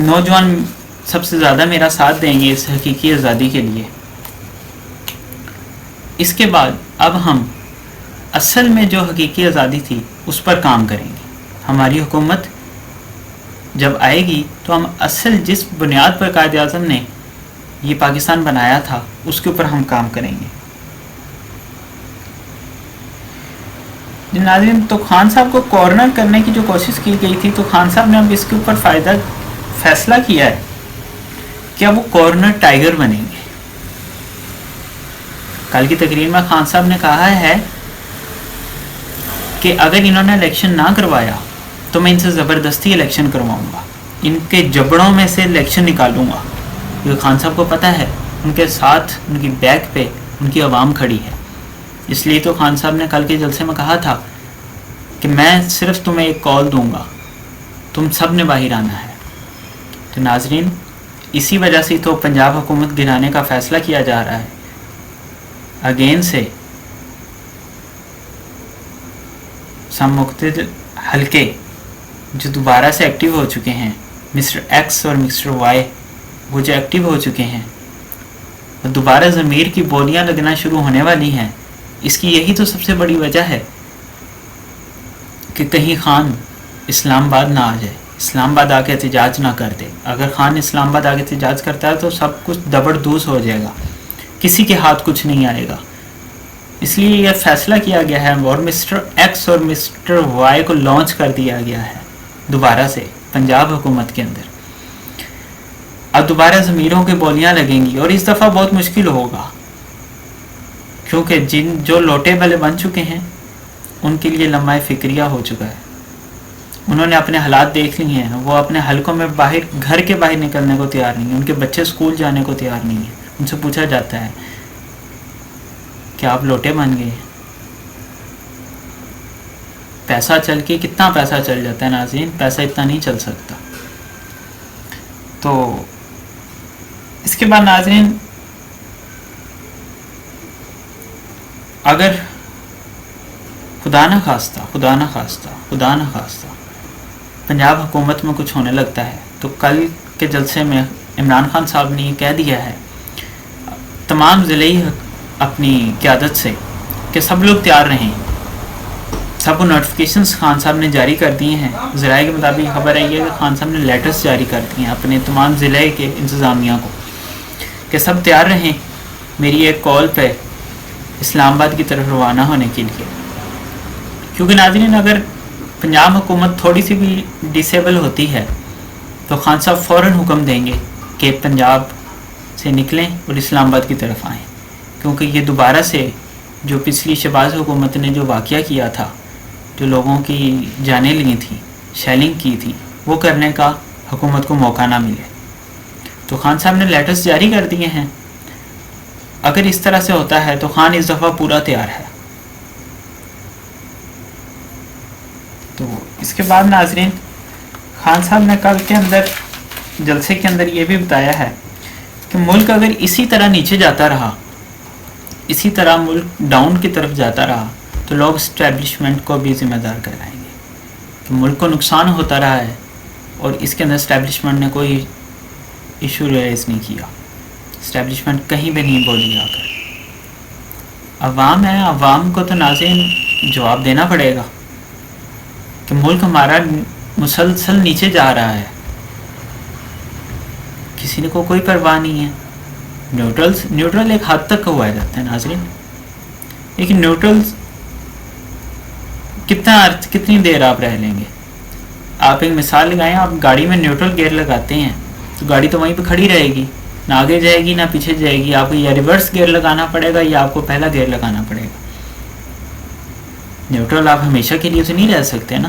نوجوان سب سے زیادہ میرا ساتھ دیں گے اس حقیقی آزادی کے لیے. اس کے بعد اب ہم اصل میں جو حقیقی آزادی تھی اس پر کام کریں گے. ہماری حکومت جب آئے گی تو ہم اصل جس بنیاد پر قائد اعظم نے یہ پاکستان بنایا تھا اس کے اوپر ہم کام کریں گے. ناظرین، تو خان صاحب کو کارنر کرنے کی جو کوشش کی گئی تھی تو خان صاحب نے اب اس کے اوپر فیصلہ کیا ہے کہ اب وہ کارنر ٹائگر بنیں گے. کل کی تقریر میں خان صاحب نے کہا ہے کہ اگر انہوں نے الیکشن نہ کروایا تو میں ان سے زبردستی الیکشن کرواؤں گا، ان کے جبڑوں میں سے الیکشن نکالوں گا. کیونکہ خان صاحب کو پتہ ہے ان کے ساتھ ان کی بیک پہ ان کی عوام کھڑی ہے. اس لیے تو خان صاحب نے کل کے جلسے میں کہا تھا کہ میں صرف تمہیں ایک کال دوں گا، تم سب نے باہر آنا ہے. تو ناظرین، اسی وجہ سے تو پنجاب حکومت گرانے کا فیصلہ کیا جا رہا ہے. اگین سے سم مختلف حلقے جو دوبارہ سے ایکٹیو ہو چکے ہیں، مسٹر ایکس اور مسٹر وائی، وہ جو ایکٹیو ہو چکے ہیں، وہ دوبارہ ضمیر کی بولیاں لگنا شروع ہونے والی ہیں. اس کی یہی تو سب سے بڑی وجہ ہے کہ کہیں خان اسلام آباد نہ آ جائے، اسلام آباد آ کے احتجاج نہ کر دے. اگر خان اسلام آباد آ کے احتجاج کرتا ہے تو سب کچھ دبڑدوز ہو جائے گا، کسی کے ہاتھ کچھ نہیں آئے گا. اس لیے یہ فیصلہ کیا گیا ہے اور مسٹر ایکس اور مسٹر وائی کو لانچ کر دیا گیا ہے دوبارہ سے پنجاب حکومت کے اندر. اب دوبارہ ضمیروں کی بولیاں لگیں گی اور اس دفعہ بہت مشکل ہوگا، کیونکہ جو لوٹے بلے بن چکے ہیں ان کے لیے لمحہ فکریہ ہو چکا ہے. انہوں نے اپنے حالات دیکھ لیے ہیں، وہ اپنے حلقوں میں گھر کے باہر نکلنے کو تیار نہیں ہیں، ان کے بچے اسکول جانے کو تیار نہیں ہیں. ان سے پوچھا جاتا ہے کہ آپ لوٹے بن گئے. پیسہ چل کے کتنا پیسہ چل جاتا ہے ناظرین، پیسہ اتنا نہیں چل سکتا. تو اس کے بعد ناظرین، اگر خدا نہ خواستہ پنجاب حکومت میں کچھ ہونے لگتا ہے تو کل کے جلسے میں عمران خان صاحب نے یہ کہہ دیا ہے تمام ضلعی اپنی قیادت سے کہ سب لوگ تیار رہیں. سب کو نوٹیفیکیشنز خان صاحب نے جاری کر دیے ہیں. ذرائع کے مطابق خبر آئی ہے کہ خان صاحب نے لیٹرز جاری کر دیے ہیں اپنے تمام ضلع کے انتظامیہ کو کہ سب تیار رہیں میری ایک کال پہ اسلام آباد کی طرف روانہ ہونے کے لیے. کیونکہ ناظرین، اگر پنجاب حکومت تھوڑی سی بھی ڈسیبل ہوتی ہے تو خان صاحب فوراً حکم دیں گے کہ پنجاب سے نکلیں اور اسلام آباد کی طرف آئیں. کیونکہ یہ دوبارہ سے جو پچھلی شہباز حکومت نے جو واقعہ کیا تھا، جو لوگوں کی جانیں لی تھیں، شیلنگ کی تھی، وہ کرنے کا حکومت کو موقع نہ ملے. تو خان صاحب نے لیٹرز جاری کر دیے ہیں. اگر اس طرح سے ہوتا ہے تو خان اس دفعہ پورا تیار ہے. تو اس کے بعد ناظرین، خان صاحب نے کل کے اندر جلسے کے اندر یہ بھی بتایا ہے کہ ملک اگر اسی طرح نیچے جاتا رہا، اسی طرح ملک ڈاؤن کی طرف جاتا رہا تو لوگ اسٹیبلشمنٹ کو بھی ذمہ دار کرائیں گے کہ ملک کو نقصان ہوتا رہا ہے اور اس کے اندر اسٹیبلشمنٹ نے کوئی ایشو ریز نہیں کیا. اسٹیبلشمنٹ کہیں بھی نہیں بولی آ کر. عوام ہے، عوام کو تو ناظرین جواب دینا پڑے گا کہ ملک ہمارا مسلسل نیچے جا رہا ہے، کسی نے کو کوئی پرواہ نہیں ہے. نیوٹرل ایک حد تک ہوا جاتا ہے ناظرین، لیکن نیوٹرل کتنی دیر آپ رہ لیں گے. آپ ایک مثال لگائیں، آپ گاڑی میں نیوٹرل گیئر لگاتے ہیں تو گاڑی تو وہیں پہ کھڑی رہے گی، نہ آگے جائے گی نہ پیچھے جائے گی. آپ کو یا ریورس گیئر لگانا پڑے گا یا آپ کو پہلا گیئر لگانا پڑے گا. نیوٹرل آپ ہمیشہ کے لیے تو نہیں رہ سکتے نا.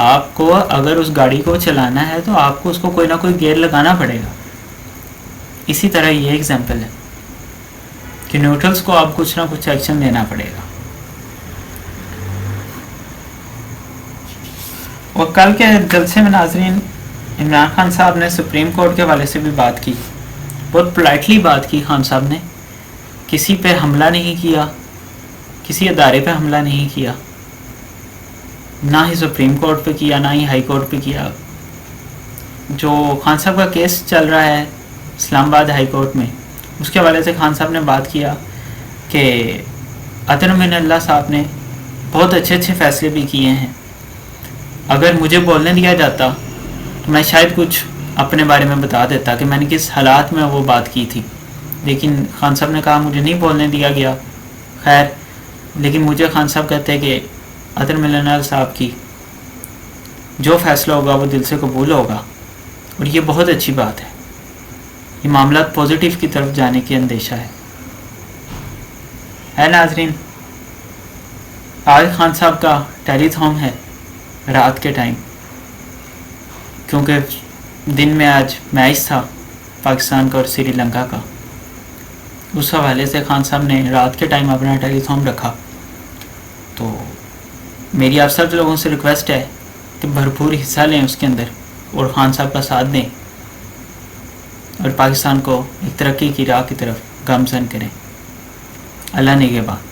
آپ کو اگر اس گاڑی کو چلانا ہے تو آپ کو اس کو کوئی نہ کوئی گیئر لگانا پڑے گا. اسی طرح یہ ایگزامپل ہے کہ نیوٹرلز کو آپ کچھ نہ کچھ ایکشن دینا پڑے گا. اور کل کے جلسے میں ناظرین عمران خان صاحب نے سپریم کورٹ کے حوالے سے بھی بات کی، بہت پولائٹلی بات کی. خان صاحب نے کسی پہ حملہ نہیں کیا، کسی ادارے پہ حملہ نہیں کیا، نہ ہی سپریم کورٹ پہ کیا نہ ہی ہائی کورٹ پہ کیا. جو خان صاحب کا کیس چل رہا ہے اسلام آباد ہائی کورٹ میں، اس کے حوالے سے خان صاحب نے بات کیا کہ عطر من اللہ صاحب نے بہت اچھے اچھے فیصلے بھی کیے ہیں. اگر مجھے بولنے دیا جاتا تو میں شاید کچھ اپنے بارے میں بتا دیتا کہ میں نے کس حالات میں وہ بات کی تھی، لیکن خان صاحب نے کہا مجھے نہیں بولنے دیا گیا. خیر، لیکن مجھے خان صاحب کہتے ہیں کہ عطر من اللہ صاحب کی جو فیصلہ ہوگا وہ دل سے قبول ہوگا، اور یہ بہت اچھی بات ہے. یہ معاملات پازیٹیو کی طرف جانے کی اندیشہ ہے ناظرین. آج خان صاحب کا ٹیلی تھون ہے رات کے ٹائم، کیونکہ دن میں آج میچ تھا پاکستان کا اور سری لنکا کا. اس حوالے سے خان صاحب نے رات کے ٹائم اپنا ٹیلی تھون رکھا. تو میری آپ سب لوگوں سے ریکویسٹ ہے کہ بھرپور حصہ لیں اس کے اندر اور خان صاحب کا ساتھ دیں اور پاکستان کو ایک ترقی کی راہ کی طرف گامزن کریں. اللہ نگہبان.